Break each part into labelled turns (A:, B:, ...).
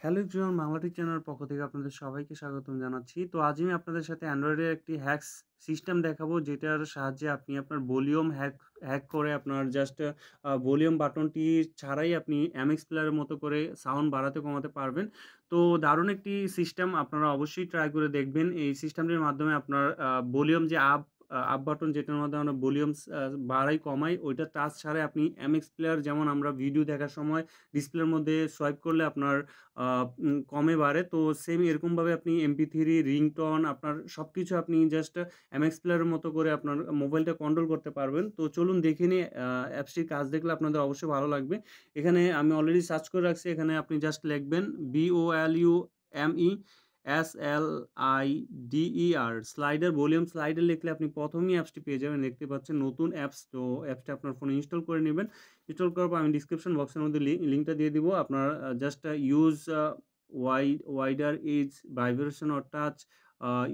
A: Hello everyone, বাংলাটিক চ্যানেলের পক্ষ থেকে আপনাদের সবাইকে স্বাগতম জানাচ্ছি। তো আজ আমি আপনাদের সাথে অ্যান্ড্রয়েডের একটি হ্যাকস সিস্টেম দেখাবো, যেটার সাহায্যে আপনি আপনার ভলিউম হ্যাক হ্যাক করে আপনার জাস্ট ভলিউম বাটনটি ছাড়াই আপনি MX প্লেয়ারের মতো করে সাউন্ড বাড়াতে কমাতে পারবেন। তো দারুণ একটি সিস্টেম, আপনারা অবশ্যই ট্রাই করে দেখবেন। এই সিস্টেমটির মাধ্যমে আপনার ভলিউম যে আপ বাটন, যেটার মাধ্যমে আমরা ভলিউমস বাড়াই কমাই, ওইটা টাচ ছাড়াই আপনি MX প্লেয়ার, যেমন আমরা ভিডিও দেখার সময় ডিসপ্লের মধ্যে সোয়াইপ করলে আপনার কমে বাড়ে, তো সেম এরকমভাবে আপনি MP3, রিংটোন, আপনার সবকিছু আপনি জাস্ট MX প্লেয়ারের মতো করে আপনার মোবাইলটা কন্ট্রোল করতে পারবেন। তো চলুন দেখে নিই, অ্যাপসটির কাজ দেখলে আপনাদের অবশ্যই ভালো লাগবে। এখানে আমি অলরেডি সার্চ করে রাখছি, এখানে আপনি জাস্ট লিখবেন BOLUMESLIDER স্লাইডার, ভলিউম স্লাইডার লিখলে আপনি প্রথমেই অ্যাপসটি পেয়ে যাবেন। দেখতে পাচ্ছেন নতুন অ্যাপস। তো অ্যাপসটা আপনার ফোনে ইনস্টল করে নেবেন। ইনস্টল করার পর আমি ডিসক্রিপশন বক্সের মধ্যে লিঙ্কটা দিয়ে দিব। আপনার just use wider edge vibration or touch,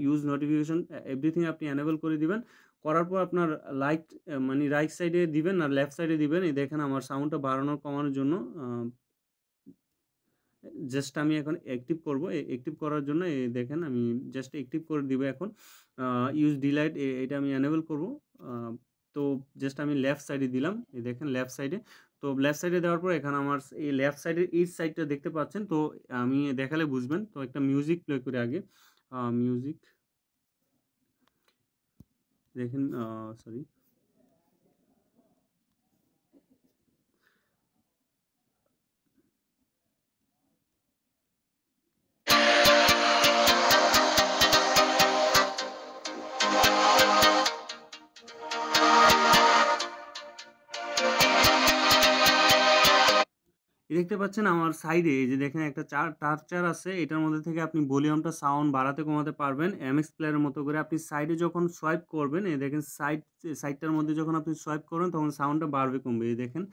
A: use notification, everything আপনি এনেবল করে দিবেন। করার পর আপনার লাইট মানে রাইট সাইডে দিবেন আর লেফট সাইডে দিবেন। এই দেখেন আমার সাউন্ডটা বাড়ানোর কমানোর জন্য জাস্ট আমি এখন অ্যাক্টিভ করব। অ্যাক্টিভ করার জন্য দেখেন আমি জাস্ট অ্যাক্টিভ করে দিব এখন। ইউজ ডিলাইট এটা আমি এনেবল করব। তো জাস্ট আমি লেফট সাইডে দিলাম। এই দেখেন লেফট সাইডে। তো লেফট সাইডে দেওয়ার পর এখানে আমার এই লেফট সাইডের এই সাইডটা দেখতে পাচ্ছেন। তো আমি দেখালে বুঝবেন। তো একটা মিউজিক প্লে করে আগে। মিউজিক দেখেন, সরি। দেখতে পাচ্ছেন আমার সাইডে এই যে দেখেন একটা টার্চার আছে। এটার মধ্যে থেকে আপনি ভলিউমটা সাউন্ড বাড়াতে কমাতে পারবেন MX প্লেয়ারের মতো করে। আপনি সাইডে যখন সোয়াইপ করবেন, এই দেখেন সাইডটার মধ্যে যখন আপনি সোয়াইপ করবেন তখন সাউন্ডটা বাড়বে কমবে। এই দেখেন।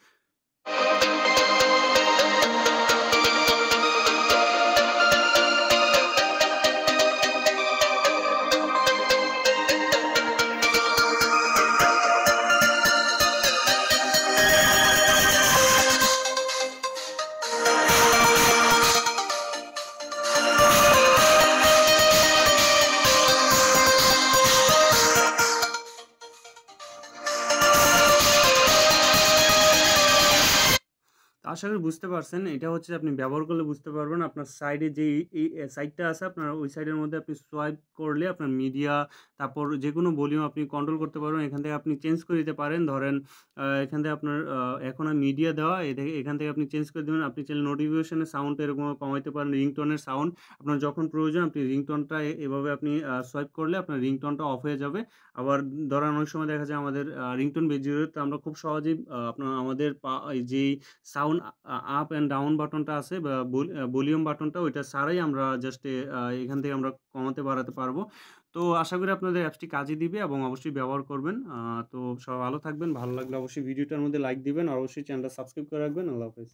A: আশা করি বুঝতে পারছেন। এটা হচ্ছে আপনি ব্যবহার করলে বুঝতে পারবেন। আপনার সাইডে যে এই সাইডটা আছে, আপনার ওই সাইডের মধ্যে আপনি সোয়াইপ করলে আপনার মিডিয়া, তারপর যেকোনো ভলিউম আপনি কন্ট্রোল করতে পারবেন। এখান থেকে আপনি চেঞ্জ করে দিতে পারেন। ধরেন এখান থেকে আপনার এখন আর মিডিয়া দেওয়া, এখান থেকে আপনি চেঞ্জ করে দিবেন। আপনি চাইলে নোটিফিকেশনের সাউন্ডটা এরকম কমাইতে পারেন, রিংটোনের সাউন্ড। আপনার যখন প্রয়োজন আপনি রিংটোনটা এভাবে আপনি সোয়াইপ করলে আপনার রিংটোনটা অফ হয়ে যাবে। আবার ধরেন অনেক সময় দেখা যায় আমাদের রিংটোন বেজে যেত, আমরা খুব সহজেই আপনার আমাদের যেই সাউন্ড আপ অ্যান্ড ডাউন বাটনটা আছে বা ভলিউম বাটনটা, ওইটা ছাড়াই আমরা জাস্ট এখান থেকে আমরা কমাতে বাড়াতে পারবো। তো আশা করি আপনাদের অ্যাপসটি কাজে দিবে এবং অবশ্যই ব্যবহার করবেন। তো সবাই ভালো থাকবেন। ভালো লাগলে অবশ্যই ভিডিওটার মধ্যে লাইক দিবেন আর অবশ্যই চ্যানেলটা সাবস্ক্রাইব করে রাখবেন। আল্লাহ হাফেজ।